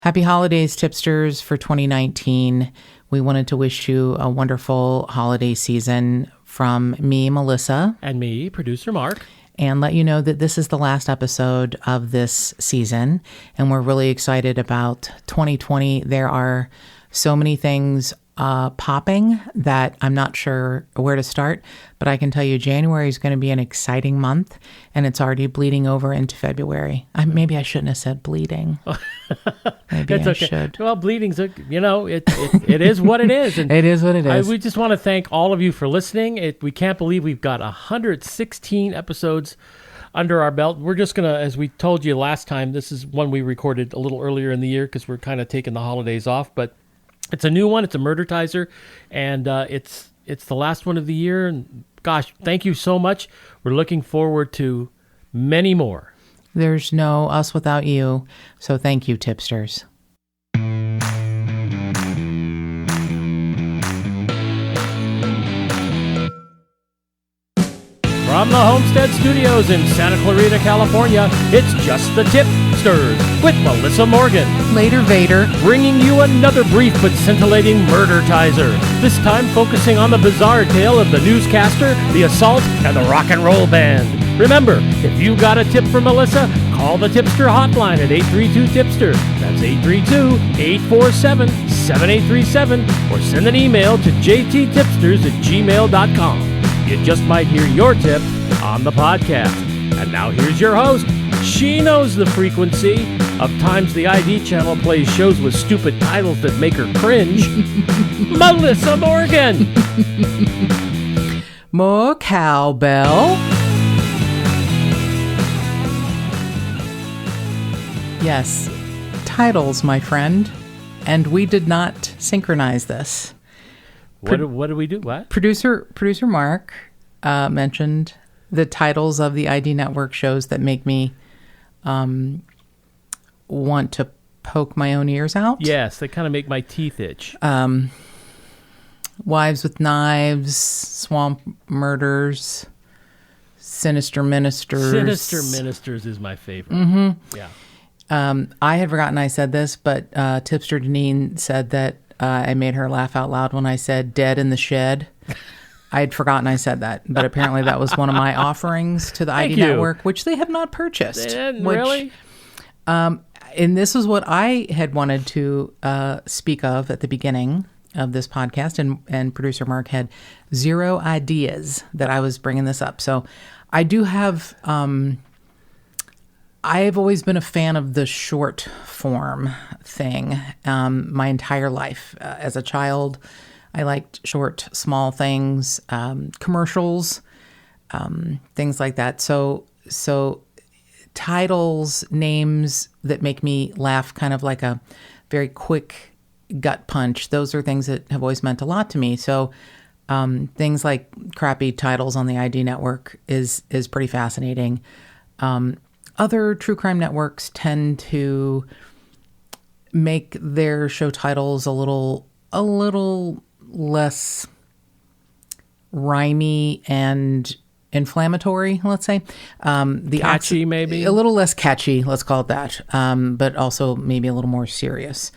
Happy holidays, Tip-Sters, for 2019. We wanted to wish you a wonderful holiday season from me, Melissa. And me, producer Mark. And let you know that this is the last episode of this season. And we're really excited about 2020. There are so many things popping that I'm not sure where to start. But I can tell you January is going to be an exciting month. And it's already bleeding over into February. Maybe I shouldn't have said bleeding. Maybe I should. Well, bleeding's, it is what it is. And it is what it is. We just want to thank all of you for listening. We can't believe we've got 116 episodes under our belt. We're just going to, as we told you last time, this is one we recorded a little earlier in the year because we're kind of taking the holidays off. But it's a new one. It's a Murdertizer. And it's the last one of the year. And gosh, thank you so much. We're looking forward to many more. There's no us without you, so thank you, Tip-Sters. From the Homestead Studios in Santa Clarita, California, it's Just the Tip-Sters with Melissa Morgan. Later, Vader. Bringing you another brief but scintillating Murdertizer. This time focusing on the bizarre tale of the newscaster, the assault, and the rock and roll band. Remember, if you got a tip for Melissa, call the Tipster hotline at 832-TIPSTER. That's 832-847-7837. Or send an email to jttipsters@gmail.com. You just might hear your tip on the podcast. And now here's your host. She knows the frequency of times the ID channel plays shows with stupid titles that make her cringe. Melissa Morgan. More cowbell. Yes, titles, my friend. And we did not synchronize this. What did we do? What? Producer Mark mentioned the titles of the ID Network shows that make me want to poke my own ears out. Yes, they kind of make my teeth itch. Wives with Knives, Swamp Murders, Sinister Ministers. Sinister Ministers is my favorite. Mm-hmm. Yeah. I had forgotten I said this, but Tipster Deneen said that I made her laugh out loud when I said Dead in the Shed. I had forgotten I said that, but apparently that was one of my offerings to the ID Network, which they have not purchased. Really? And this is what I had wanted to speak of at the beginning of this podcast, and producer Mark had zero ideas that I was bringing this up. So I do have... I have always been a fan of the short form thing my entire life. As a child, I liked short, small things, commercials, things like that. So titles, names that make me laugh, kind of like a very quick gut punch. Those are things that have always meant a lot to me. So things like crappy titles on the ID Network is pretty fascinating. Other true crime networks tend to make their show titles a little less rhymey and inflammatory, let's say. Catchy, maybe? A little less catchy, let's call it that, but also maybe a little more serious.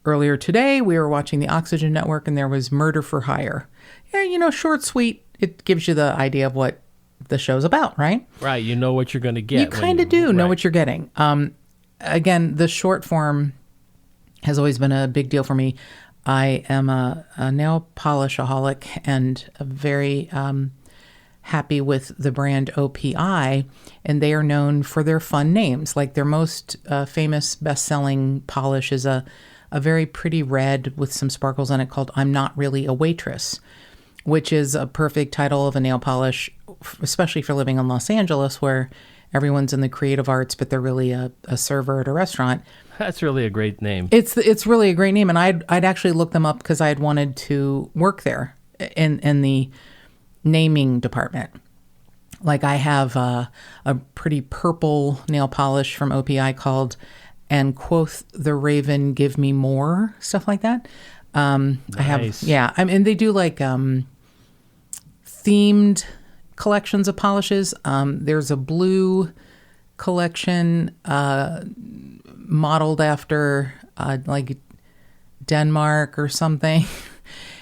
Earlier today, we were watching the Oxygen Network, and there was Murder for Hire. Yeah, short, sweet. It gives you the idea of what the show's about, right? Right. You know what you're going to get. You kind of do know what you're getting. Again, the short form has always been a big deal for me. I am a nail polish-aholic and very happy with the brand OPI, and they are known for their fun names. Like their most famous best-selling polish is a very pretty red with some sparkles on it called I'm Not Really a Waitress, which is a perfect title of a nail polish, especially for living in Los Angeles, where everyone's in the creative arts, but they're really a server at a restaurant. That's really a great name. It's really a great name, and I'd actually look them up because I had wanted to work there in the naming department. Like I have a pretty purple nail polish from OPI called "And Quoth the Raven, Give Me More," stuff like that. Nice. I have, yeah. I mean, they do like themed collections of polishes. There's a blue collection modeled after like Denmark or something.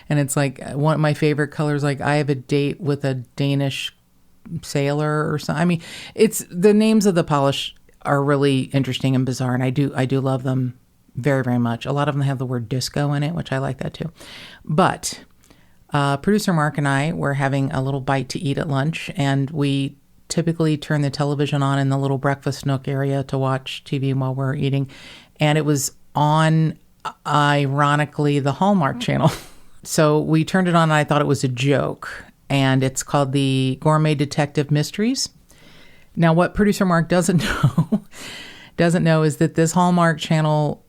And it's like one of my favorite colors, like I have a date with a Danish sailor or something. I mean, it's the names of the polish are really interesting and bizarre, and I do love them very, very much. A lot of them have the word disco in it, which I like that too. But producer Mark and I were having a little bite to eat at lunch, and we typically turn the television on in the little breakfast nook area to watch TV while we're eating. And it was on, ironically, the Hallmark Channel. So we turned it on and I thought it was a joke. And it's called the Gourmet Detective Mysteries. Now, what producer Mark doesn't know is that this Hallmark Channel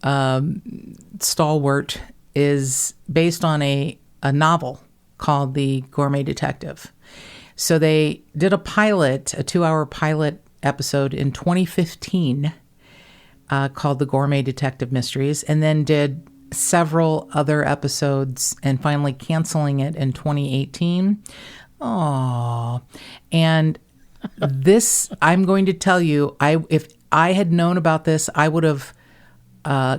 stalwart is based on a novel called The Gourmet Detective. So they did a 2-hour pilot episode in 2015 called The Gourmet Detective Mysteries, and then did several other episodes and finally canceling it in 2018. Aww. And this, I'm going to tell you, if I had known about this, I would have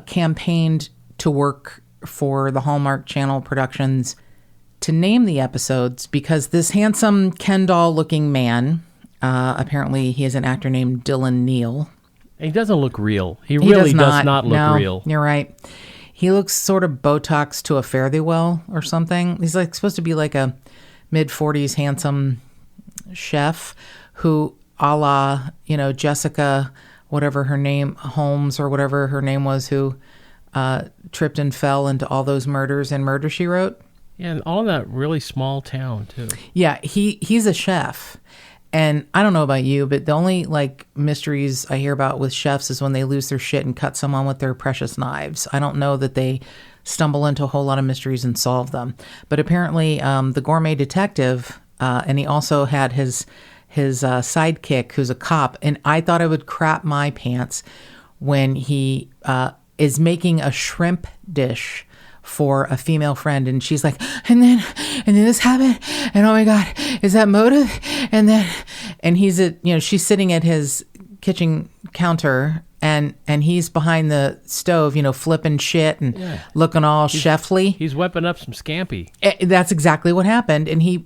campaigned to work for the Hallmark Channel Productions to name the episodes, because this handsome Ken doll looking man, apparently he is an actor named Dylan Neal. He doesn't look real. He really does not look real. You're right. He looks sort of Botox to a fare-thee-well or something. He's like supposed to be like a mid-40s handsome chef who, a la, Jessica, whatever her name, Holmes or whatever her name was, who tripped and fell into all those murders in Murder, She Wrote. Yeah, and all in that really small town, too. Yeah, he's a chef. And I don't know about you, but the only mysteries I hear about with chefs is when they lose their shit and cut someone with their precious knives. I don't know that they stumble into a whole lot of mysteries and solve them. But apparently the Gourmet Detective, and he also had his sidekick who's a cop, and I thought I would crap my pants when he is making a shrimp dish for a female friend, and she's like, and then this happened, and oh my god, is that motive? And he's she's sitting at his kitchen counter, and he's behind the stove, flipping shit and looking all chefly. He's whipping up some scampi. That's exactly what happened. And he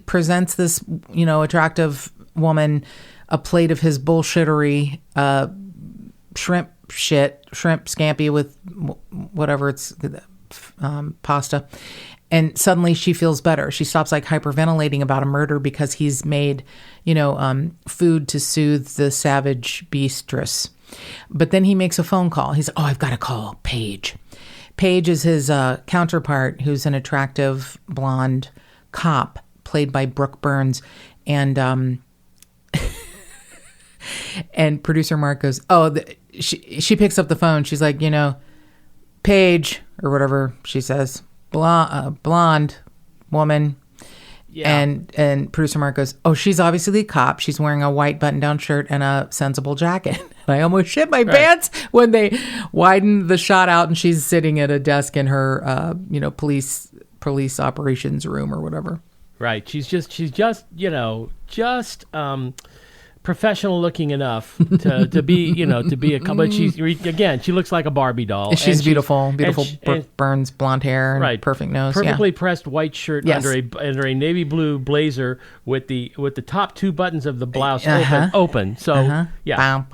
presents this attractive woman a plate of his bullshittery shrimp scampi with whatever it's pasta, and suddenly she feels better. She stops hyperventilating about a murder because he's made food to soothe the savage beastress. But then he makes a phone call. He's I've got to call Paige. Paige is his counterpart, who's an attractive blonde cop played by Brooke Burns, and and producer Mark goes, she picks up the phone. She's like, Paige, or whatever she says, blonde woman. Yeah. And producer Mark goes, she's obviously the cop. She's wearing a white button-down shirt and a sensible jacket. And I almost shit my pants when they widen the shot out and she's sitting at a desk in her, police operations room or whatever. Right. She's just professional looking enough to be a couple. But she looks like a Barbie doll. She's beautiful Brooke Burns, blonde hair, and perfect nose, perfectly pressed white shirt under a navy blue blazer with the top two buttons of the blouse open. So right, yeah.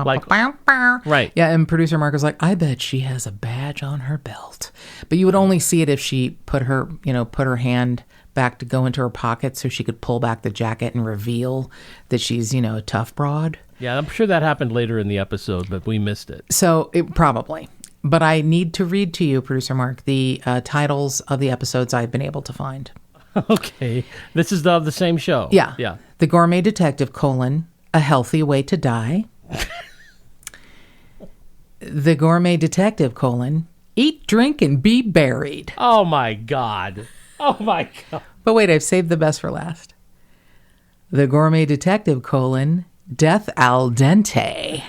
And producer Mark was like, I bet she has a badge on her belt, but you would only see it if she put her hand back to go into her pocket so she could pull back the jacket and reveal that she's, a tough broad. Yeah, I'm sure that happened later in the episode, but we missed it. So probably. But I need to read to you, producer Mark, the titles of the episodes I've been able to find. Okay. This is the same show. Yeah. Yeah. The Gourmet Detective, A Healthy Way to Die. The Gourmet Detective, Eat, Drink, and Be Buried. Oh, my God. Oh, my God. But wait, I've saved the best for last. The Gourmet Detective, Death al dente.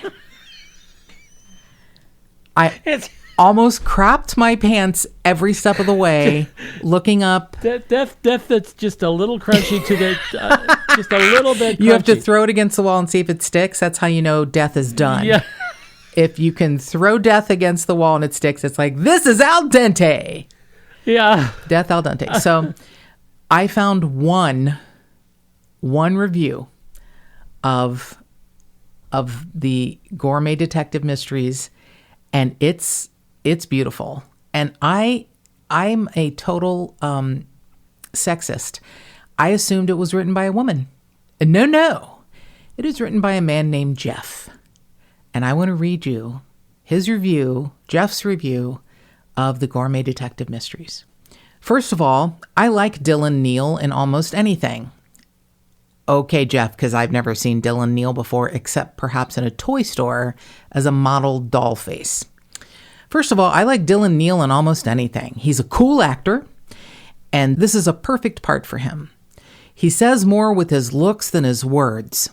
I almost crapped my pants every step of the way, looking up. Death that's just a little crunchy to the Just a little bit crunchy. You have to throw it against the wall and see if it sticks. That's how you know death is done. Yeah. If you can throw death against the wall and it sticks, it's like, this is al dente. Yeah. Death al dente. So I found one review of the Gourmet Detective Mysteries, and it's beautiful. And I'm a total sexist. I assumed it was written by a woman. No. It is written by a man named Jeff. And I want to read you his review, Jeff's review of the Gourmet Detective Mysteries. First of all, I like Dylan Neal in almost anything. Okay, Jeff, because I've never seen Dylan Neal before, except perhaps in a toy store as a model doll face. First of all, I like Dylan Neal in almost anything. He's a cool actor, and this is a perfect part for him. He says more with his looks than his words.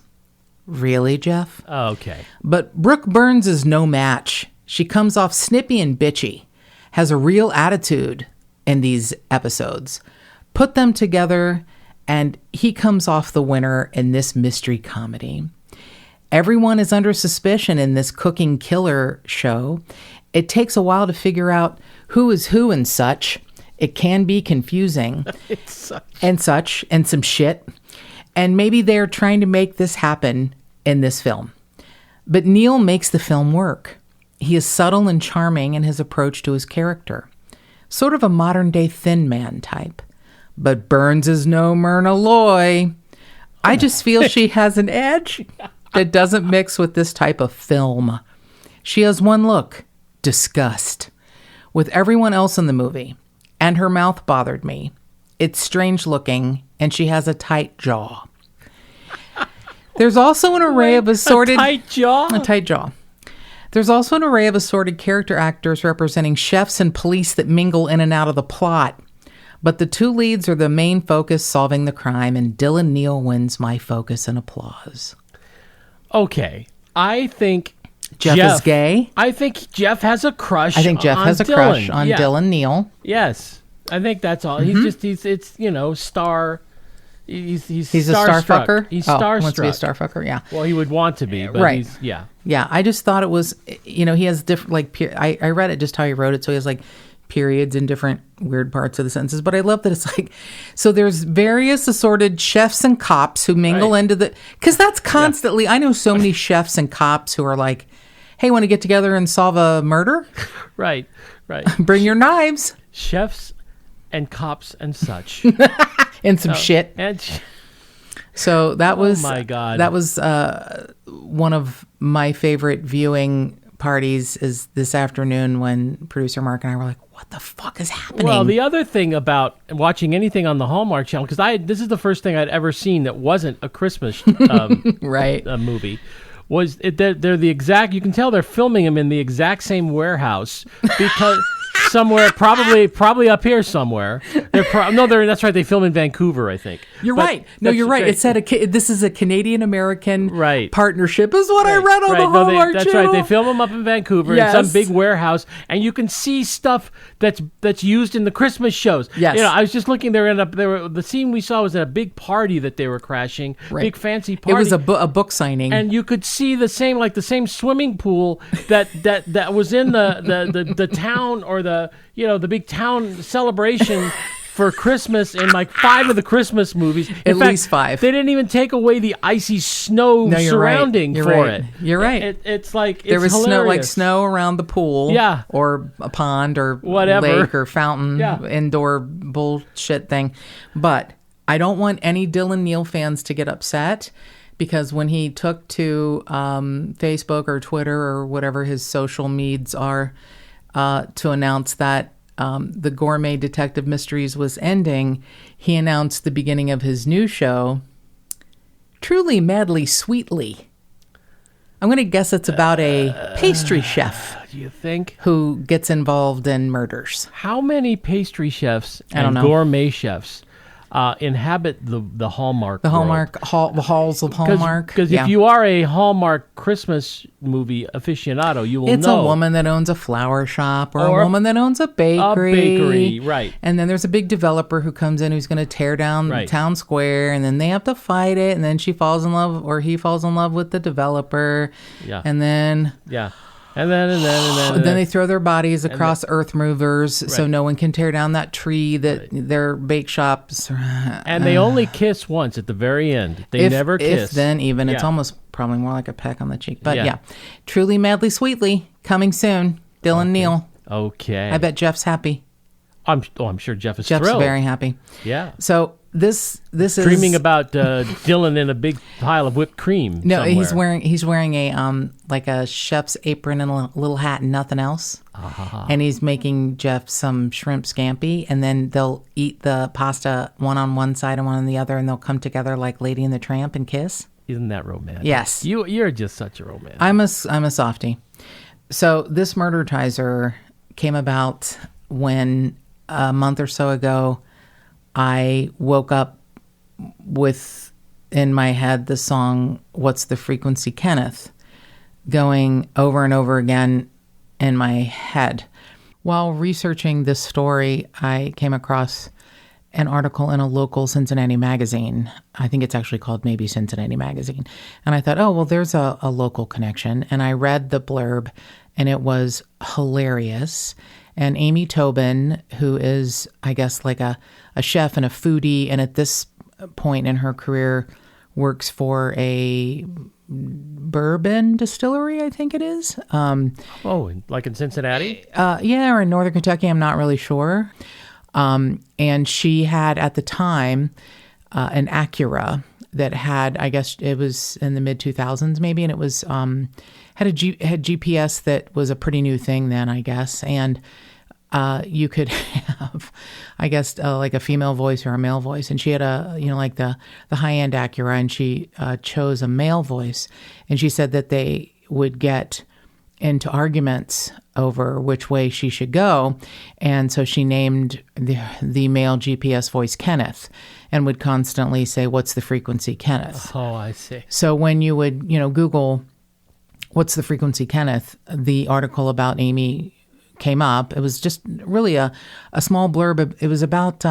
Really, Jeff? Okay. But Brooke Burns is no match. She comes off snippy and bitchy, has a real attitude in these episodes. Put them together, and he comes off the winner in this mystery comedy. Everyone is under suspicion in this cooking killer show. It takes a while to figure out who is who and such. It can be confusing. And some shit. And maybe they're trying to make this happen in this film. But Neal makes the film work. He is subtle and charming in his approach to his character. Sort of a modern-day Thin Man type. But Burns is no Myrna Loy. I just feel she has an edge that doesn't mix with this type of film. She has one look. Disgust. With everyone else in the movie. And her mouth bothered me. It's strange looking, and she has a tight jaw. There's also an array of assorted... A tight jaw? A tight jaw. There's also an array of assorted character actors representing chefs and police that mingle in and out of the plot. But the two leads are the main focus, solving the crime, and Dylan Neal wins my focus and applause. Okay. I think... Jeff is gay. I think Jeff has a crush on I think Jeff has a crush on Dylan Neal. Yes. I think that's all. Mm-hmm. Star... He's a star fucker? He's starstruck. starstruck. He wants to be a star fucker, yeah. Well, he would want to be, but right. Yeah, I just thought it was, he has different, I read it just how he wrote it, so he has, periods in different weird parts of the sentences, but I love that it's so there's various assorted chefs and cops who mingle into the, because that's constantly, I know so many chefs and cops who are hey, want to get together and solve a murder? Right. Bring your knives. Chefs and cops and such. And some shit. So that was, oh my God. That was one of my favorite viewing parties is this afternoon when producer Mark and I were like, what the fuck is happening? Well, the other thing about watching anything on the Hallmark Channel, because this is the first thing I'd ever seen that wasn't a Christmas movie, was they're the exact, you can tell they're filming them in the exact same warehouse because... Somewhere, probably up here somewhere. That's right. They film in Vancouver, I think. You're right. No, you're right. It said this is a Canadian-American partnership, is what I read on the Hallmark That's Channel. right. They film them up in Vancouver in some big warehouse, and you can see stuff that's used in the Christmas shows. Yes. I was just looking. The scene we saw was at a big party that they were crashing. Right. Big fancy party. It was a book signing, and you could see the same swimming pool that was in the town or the big town celebration for Christmas in 5 of the Christmas movies. At least 5. They didn't even take away the icy snow surrounding it. You're right. It's there was hilarious. snow around the pool, or a pond or whatever lake or fountain, indoor bullshit thing. But I don't want any Dylan Neal fans to get upset. Because when he took to Facebook or Twitter or whatever his social meds are to announce that the Gourmet Detective Mysteries was ending, he announced the beginning of his new show, Truly Madly Sweetly. I'm going to guess it's about a pastry chef. Do you think? Who gets involved in murders. How many pastry chefs I don't and know. gourmet chefs inhabit the Hallmark The world. Hallmark, the halls of Hallmark. Because if you are a Hallmark Christmas movie aficionado, you will know. It's a woman that owns a flower shop or a woman that owns a bakery. A bakery, right. And then there's a big developer who comes in who's going to tear down town square, and then they have to fight it, and then she falls in love, or he falls in love with the developer. Yeah. And then... Yeah. And then they throw their bodies across earth movers so no one can tear down that tree that their bake shops. And they only kiss once at the very end. They never kiss. If then even. It's almost probably more like a peck on the cheek. But yeah. Truly, Madly, Sweetly, coming soon. Dylan Neal. Okay. I bet Jeff's happy. I'm sure Jeff is Jeff's thrilled. very happy. Yeah. So this is dreaming about Dylan in a big pile of whipped cream. No, somewhere. he's wearing a like a chef's apron and a little hat and nothing else. And he's making Jeff some shrimp scampi, and then they'll eat the pasta one on one side and one on the other, and they'll come together like Lady and the Tramp and kiss. Isn't that romantic? Yes. You're just such a romantic. I'm a softie. So this Murdertizer came about when a month or so ago I woke up with in my head the song What's the Frequency, Kenneth, going over and over again in my head. While researching this story, I came across an article in a local Cincinnati magazine. I think it's actually called maybe Cincinnati Magazine. And I thought, oh, well, there's a local connection. And I read the blurb, and it was hilarious. And Amy Tobin, who is, I guess, like a chef and a foodie, and at this point in her career works for a bourbon distillery, I think it is. Like in Cincinnati? Yeah, or in Northern Kentucky, I'm not really sure. And she had at the time an Acura that had, I guess it was in the mid 2000s maybe, and it was had GPS that was a pretty new thing then, I guess, and you could have, I guess, like a female voice or a male voice, and she had like the high end Acura, and she chose a male voice, and she said that they would get into arguments over which way she should go. And so she named the male GPS voice Kenneth and would constantly say, what's the frequency, Kenneth? Oh, I see. So when you would, Google what's the frequency, Kenneth, the article about Amy came up. It was just really a small blurb. It was about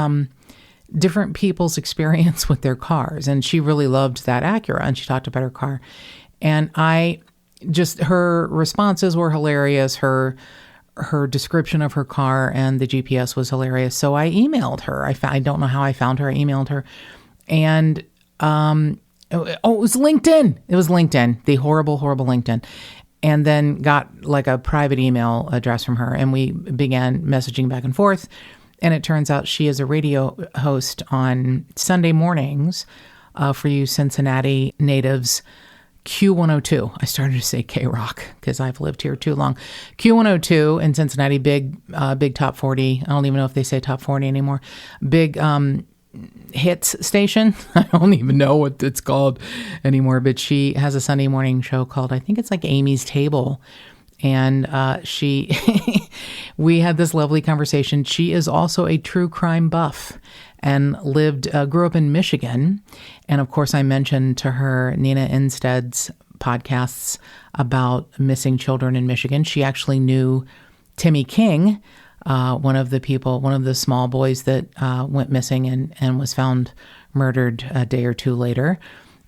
different people's experience with their cars. And she really loved that Acura, and she talked about her car. And her responses were hilarious. Her description of her car and the GPS was hilarious. So I emailed her. I don't know how I found her. I emailed her, and it was LinkedIn. It was LinkedIn, the horrible LinkedIn, and then got like a private email address from her, and we began messaging back and forth. And it turns out she is a radio host on Sunday mornings for you Cincinnati natives. Q102. I started to say K-Rock because I've lived here too long. Q102 in Cincinnati, big top 40. I don't even know if they say top 40 anymore. Big hits station. I don't even know what it's called anymore, but she has a Sunday morning show called, I think it's like Amy's Table. And we had this lovely conversation. She is also a true crime buff and grew up in Michigan. And of course, I mentioned to her Nina Instead's podcasts about missing children in Michigan. She actually knew Timmy King, one of the small boys that went missing and was found murdered a day or two later.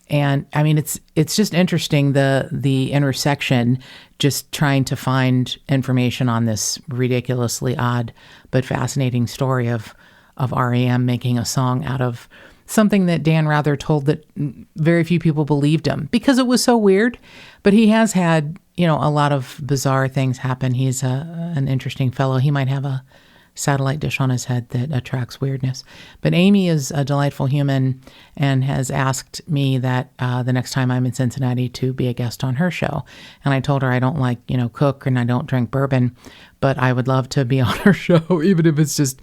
And I mean, it's just interesting, the intersection, just trying to find information on this ridiculously odd but fascinating story of REM making a song out of something that Dan Rather told that very few people believed him because it was so weird. But he has had, a lot of bizarre things happen. He's an interesting fellow. He might have a satellite dish on his head that attracts weirdness. But Amy is a delightful human and has asked me that the next time I'm in Cincinnati to be a guest on her show. And I told her I don't like, cook and I don't drink bourbon, but I would love to be on her show, even if it's just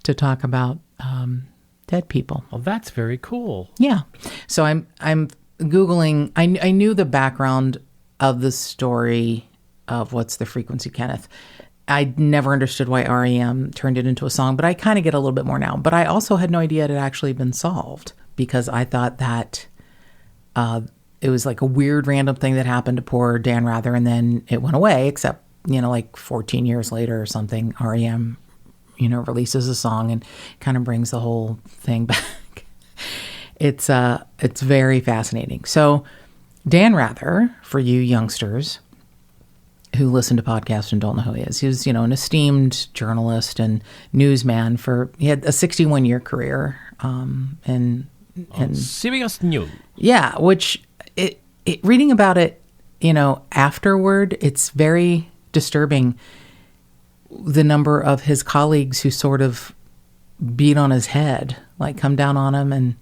to talk about dead people. Well, that's very cool. Yeah. So I'm Googling. I knew the background of the story of What's the Frequency, Kenneth. I never understood why REM turned it into a song, but I kind of get a little bit more now. But I also had no idea it had actually been solved, because I thought that it was like a weird random thing that happened to poor Dan Rather, and then it went away, except, like 14 years later or something, REM, releases a song and kind of brings the whole thing back. It's very fascinating. So Dan Rather, for you youngsters who listen to podcasts and don't know who he is, he was, an esteemed journalist and newsman he had a 61-year career, in CBS News. Yeah, which reading about it, afterward, it's very disturbing, the number of his colleagues who sort of beat on his head, like come down on him, and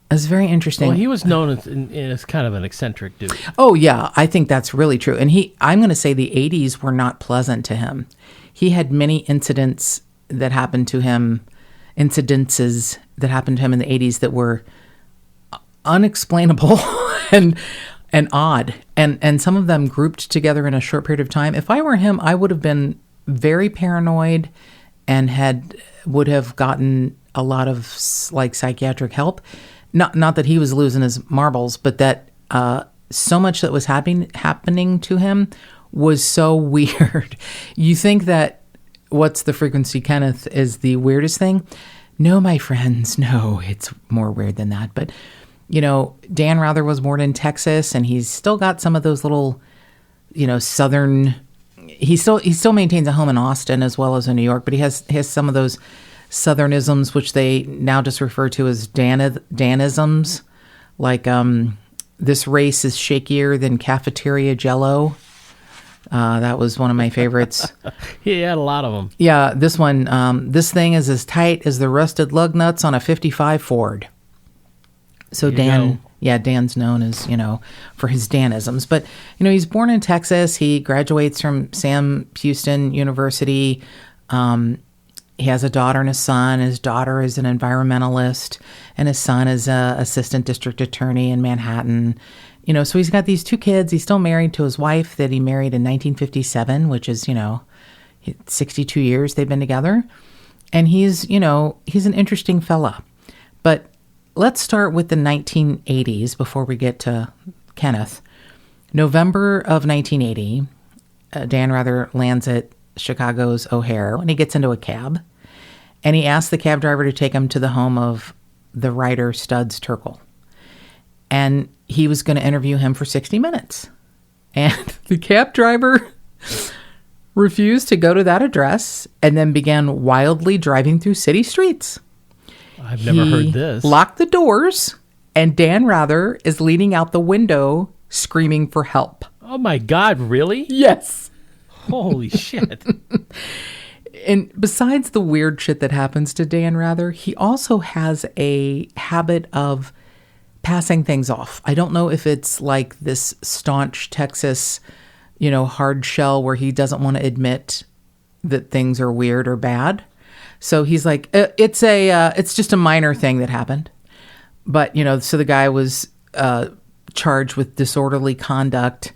it's very interesting. Well, he was known as kind of an eccentric dude. Oh, yeah, I think that's really true. And I'm going to say the 80s were not pleasant to him. He had many incidences that happened to him in the 80s that were unexplainable and odd. And some of them grouped together in a short period of time. If I were him, I would have been very paranoid and would have gotten a lot of psychiatric help. Not that he was losing his marbles, but that so much that was happening to him was so weird. You think that What's the Frequency, Kenneth is the weirdest thing? No, my friends, no, it's more weird than that. But, Dan Rather was born in Texas, and he's still got some of those little, southern. He still maintains a home in Austin as well as in New York, but he has some of those Southernisms, which they now just refer to as Danisms, like this race is shakier than cafeteria Jello. That was one of my favorites. He had a lot of them. Yeah, this one, this thing is as tight as the rusted lug nuts on a 55 Ford. So Dan's known as, for his Danisms. But, he's born in Texas. He graduates from Sam Houston University. He has a daughter and a son. His daughter is an environmentalist, and his son is an assistant district attorney in Manhattan. So he's got these two kids. He's still married to his wife that he married in 1957, which is, 62 years they've been together. And he's an interesting fella. But let's start with the 1980s before we get to Kenneth. November of 1980, Dan Rather lands at Chicago's O'Hare, and he gets into a cab, and he asks the cab driver to take him to the home of the writer Studs Terkel. And he was going to interview him for 60 minutes. And the cab driver refused to go to that address and then began wildly driving through city streets. I've never heard this. Locked the doors, and Dan Rather is leaning out the window screaming for help. Oh my God, really? Yes. Holy shit. And besides the weird shit that happens to Dan Rather, he also has a habit of passing things off. I don't know if it's like this staunch Texas, hard shell where he doesn't want to admit that things are weird or bad. So he's like, it's just a minor thing that happened. But, so the guy was charged with disorderly conduct,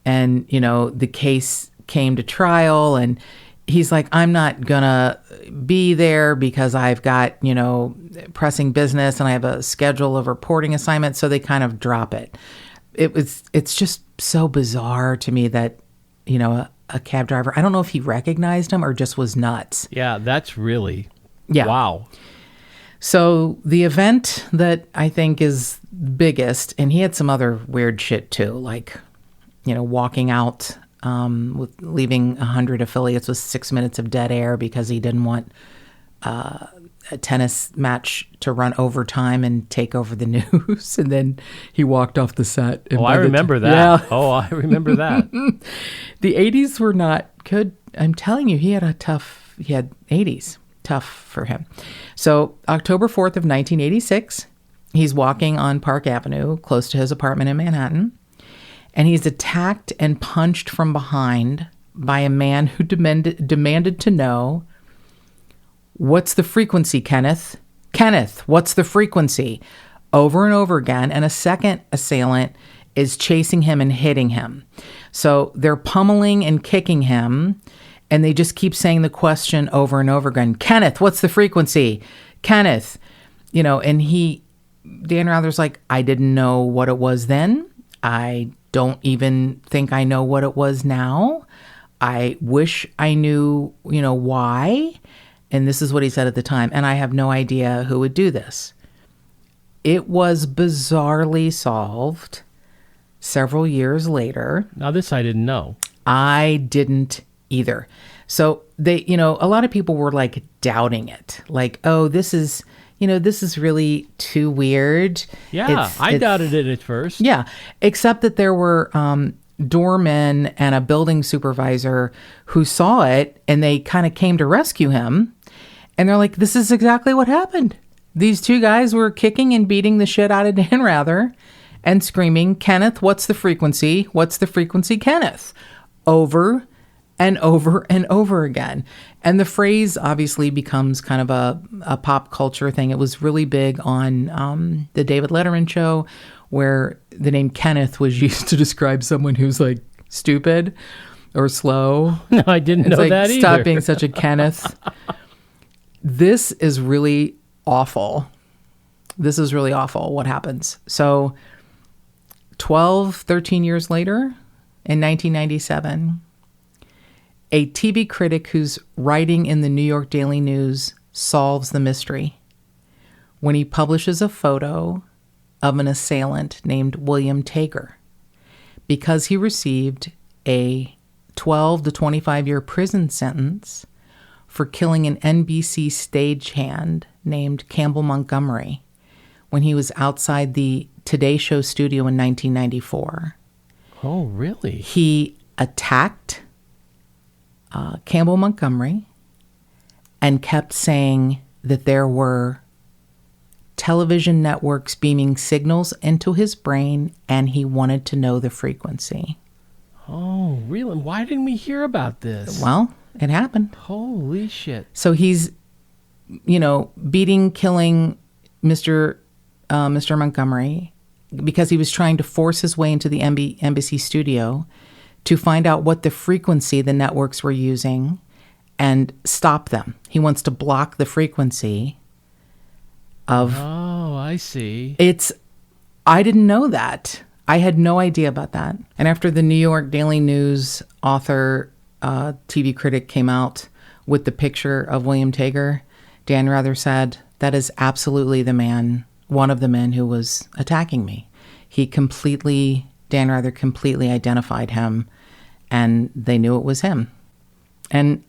and, the case came to trial, and he's like, I'm not gonna be there because I've got, pressing business and I have a schedule of reporting assignments. So they kind of drop it. It's just so bizarre to me that, a cab driver, I don't know if he recognized him or just was nuts. Yeah, that's really, yeah. Wow. So the event that I think is biggest, and he had some other weird shit too, like, walking out with leaving 100 affiliates with 6 minutes of dead air because he didn't want a tennis match to run overtime and take over the news. And then he walked off the set. Oh, I remember that. Yeah. Oh, I remember that. The 80s were not good. I'm telling you, he had 80s. Tough for him. So October 4th of 1986, he's walking on Park Avenue, close to his apartment in Manhattan. And he's attacked and punched from behind by a man who demanded to know, what's the frequency, Kenneth? Kenneth, what's the frequency? Over and over again. And a second assailant is chasing him and hitting him. So they're pummeling and kicking him. And they just keep saying the question over and over again. Kenneth, what's the frequency? Kenneth, and Dan Rather's like, I didn't know what it was then. I don't even think I know what it was now. I wish I knew, why. And this is what he said at the time. And I have no idea who would do this. It was bizarrely solved several years later. Now, this I didn't know. I didn't either. So they, a lot of people were like doubting it. Like, oh, this is really too weird. Yeah, I doubted it at first. Yeah, except that there were doormen and a building supervisor who saw it, and they kind of came to rescue him. And they're like, this is exactly what happened. These two guys were kicking and beating the shit out of Dan Rather and screaming, Kenneth, what's the frequency? What's the frequency, Kenneth? Over and over and over again. And the phrase obviously becomes kind of a pop culture thing. It was really big on the David Letterman show, where the name Kenneth was used to describe someone who's like stupid or slow. No, I didn't know like, that either. Stop being such a Kenneth. This is really awful. This is really awful what happens. So 13 years later, in 1997, a TV critic who's writing in the New York Daily News solves the mystery when he publishes a photo of an assailant named William Tager because he received a 12 to 25-year prison sentence for killing an NBC stagehand named Campbell Montgomery when he was outside the Today Show studio in 1994. Oh, really? He attacked Campbell Montgomery and kept saying that there were television networks beaming signals into his brain, and he wanted to know the frequency. Oh, really? Why didn't we hear about this? Well, it happened. Holy shit. So he's, beating, killing Mr. Montgomery because he was trying to force his way into the embassy studio to find out what the frequency the networks were using and stop them. He wants to block the frequency of... Oh, I see. I didn't know that. I had no idea about that. And after the New York Daily News author, TV critic came out with the picture of William Tager, Dan Rather said, that is absolutely the man, one of the men who was attacking me. Dan Rather completely identified him, and they knew it was him. And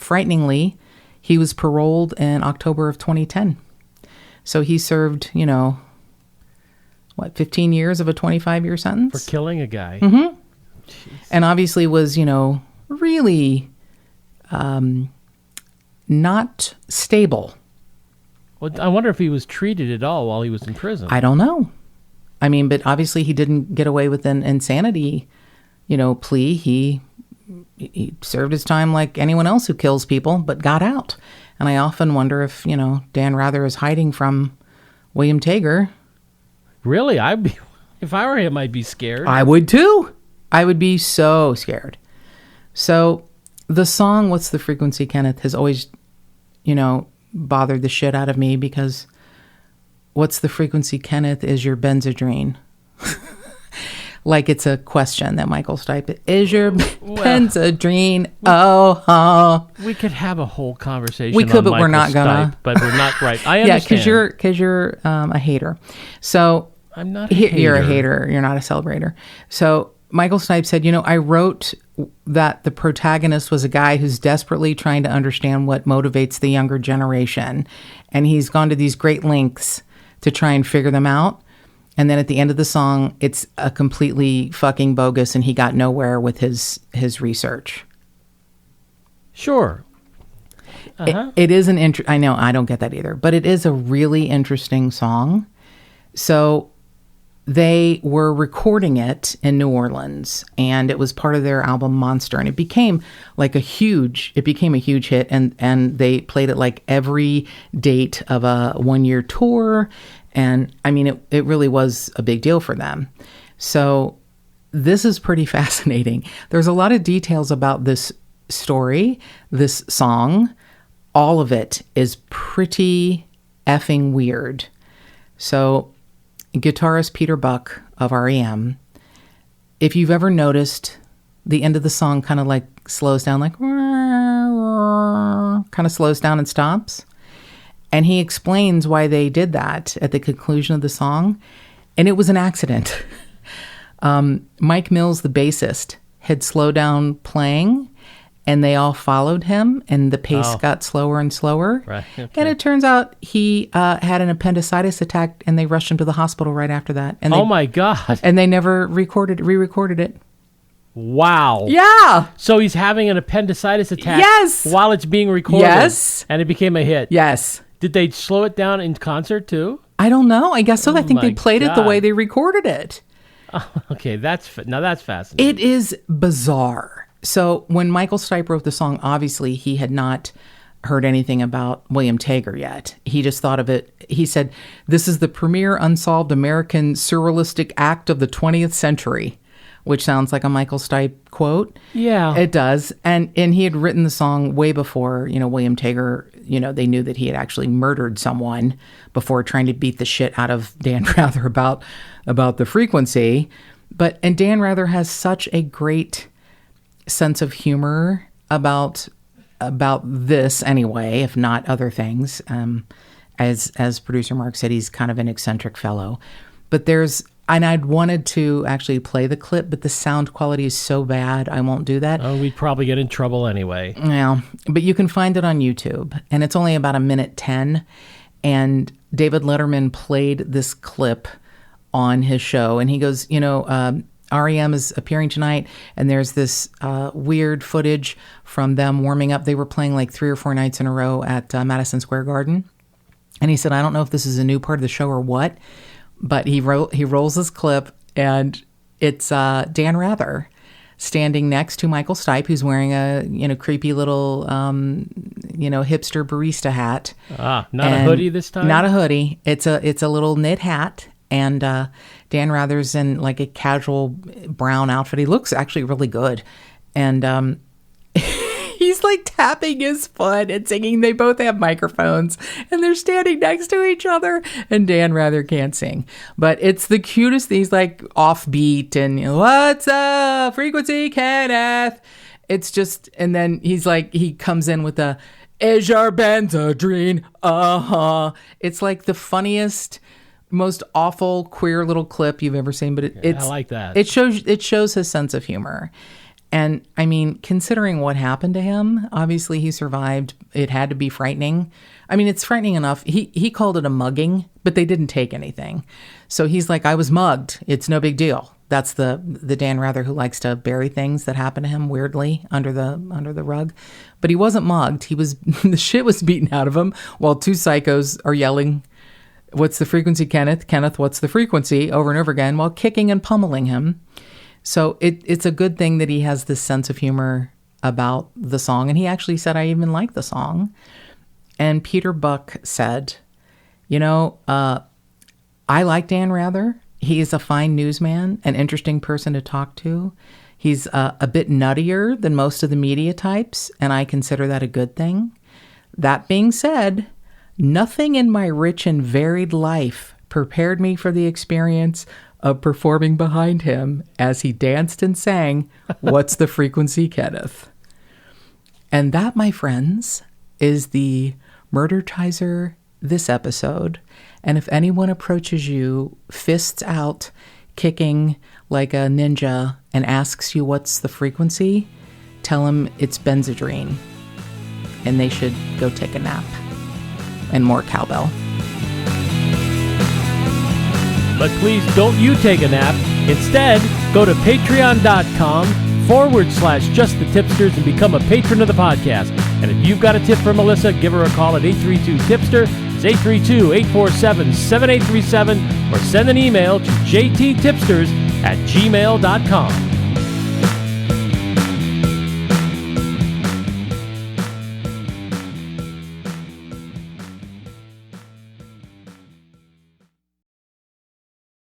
frighteningly, he was paroled in October of 2010. So he served, 15 years of a 25-year sentence? For killing a guy. Mm-hmm. And obviously was, really not stable. Well, I wonder if he was treated at all while he was in prison. I don't know. I mean, but obviously he didn't get away with an insanity, plea. He served his time like anyone else who kills people, but got out. And I often wonder if, Dan Rather is hiding from William Tager. Really? If I were him, I'd be scared. I would too. I would be so scared. So the song, What's the Frequency, Kenneth, has always, bothered the shit out of me because what's the frequency, Kenneth, is your Benzedrine. Like it's a question that Michael Stipe is your Benzedrine. We could have a whole conversation. We could, but Michael we're not gonna. Stipe, but we're not right. I understand. Yeah, because you're a hater. So I'm not a hater. You're a hater. You're not a celebrator. So Michael Stipe said, I wrote that the protagonist was a guy who's desperately trying to understand what motivates the younger generation, and he's gone to these great lengths to try and figure them out. And then at the end of the song, it's a completely fucking bogus, and he got nowhere with his research. Sure. It is I know, I don't get that either, but it is a really interesting song. So they were recording it in New Orleans, and it was part of their album Monster, and it became a huge hit, and they played it like every date of a 1-year tour. And I mean, it really was a big deal for them. So this is pretty fascinating. There's a lot of details about this story, this song, all of it is pretty effing weird. So guitarist Peter Buck of REM, if you've ever noticed, the end of the song kind of like slows down, like kind of slows down and stops. And he explains why they did that at the conclusion of the song. And it was an accident. Mike Mills, the bassist, had slowed down playing, and they all followed him, and the pace got slower and slower. Right. Okay. And it turns out he had an appendicitis attack, and they rushed him to the hospital right after that. And Oh my God. And they never re-recorded it. Wow. Yeah. So he's having an appendicitis attack Yes. while it's being recorded. Yes. And it became a hit. Yes. Did they slow it down in concert too? I don't know. I guess so. I think my they played it the God. way they recorded it. Okay, that's fascinating. It is bizarre. So when Michael Stipe wrote the song, obviously he had not heard anything about William Tager yet. He just thought of it. He said, "This is the premier unsolved American surrealistic act of the 20th century," which sounds like a Michael Stipe quote. Yeah. It does. And he had written the song way before, William Tager, they knew that he had actually murdered someone before trying to beat the shit out of Dan Rather about the frequency. And Dan Rather has such a great sense of humor about this anyway, if not other things. As producer Mark said, he's kind of an eccentric fellow. And I'd wanted to actually play the clip, but the sound quality is so bad, I won't do that. Oh, we'd probably get in trouble anyway. Yeah, but you can find it on YouTube, and it's only about 1:10. And David Letterman played this clip on his show, and he goes, REM is appearing tonight, and there's this weird footage from them warming up. They were playing like 3 or 4 nights in a row at Madison Square Garden. And he said, I don't know if this is a new part of the show or what, but he rolls this clip, and it's Dan Rather standing next to Michael Stipe, who's wearing a creepy little hipster barista hat. Not a hoodie this time. Not a hoodie. It's a little knit hat, and Dan Rather's in like a casual brown outfit. He looks actually really good, and he's like tapping his foot and singing. They both have microphones, and they're standing next to each other, and Dan Rather can't sing. But it's the cutest. He's like offbeat and what's up, frequency, Kenneth. It's just, and then he comes in with a, is your Benzodrine? It's like the funniest, most awful queer little clip you've ever seen. But it's I like that. It shows his sense of humor. And I mean, considering what happened to him, obviously he survived. It had to be frightening. I mean, it's frightening enough. He called it a mugging, but they didn't take anything. So he's like, I was mugged. It's no big deal. That's the Dan Rather who likes to bury things that happen to him weirdly under the rug. But he wasn't mugged. The shit was beaten out of him while 2 psychos are yelling, "What's the frequency, Kenneth? Kenneth, what's the frequency?" over and over again while kicking and pummeling him. So it's a good thing that he has this sense of humor about the song. And he actually said, I even like the song. And Peter Buck said, I like Dan Rather. He is a fine newsman, an interesting person to talk to. He's a bit nuttier than most of the media types, and I consider that a good thing. That being said, nothing in my rich and varied life prepared me for the experience of performing behind him as he danced and sang, "What's the Frequency, Kenneth?" And that, my friends, is the Murdertizer this episode. And if anyone approaches you, fists out, kicking like a ninja, and asks you what's the frequency, tell them it's Benzodrine. And they should go take a nap. And more cowbell. But please don't you take a nap. Instead, go to patreon.com/Just the Tipsters and become a patron of the podcast. And if you've got a tip for Melissa, give her a call at 832-TIPSTER. It's 832-847-7837. Or send an email to jttipsters@gmail.com.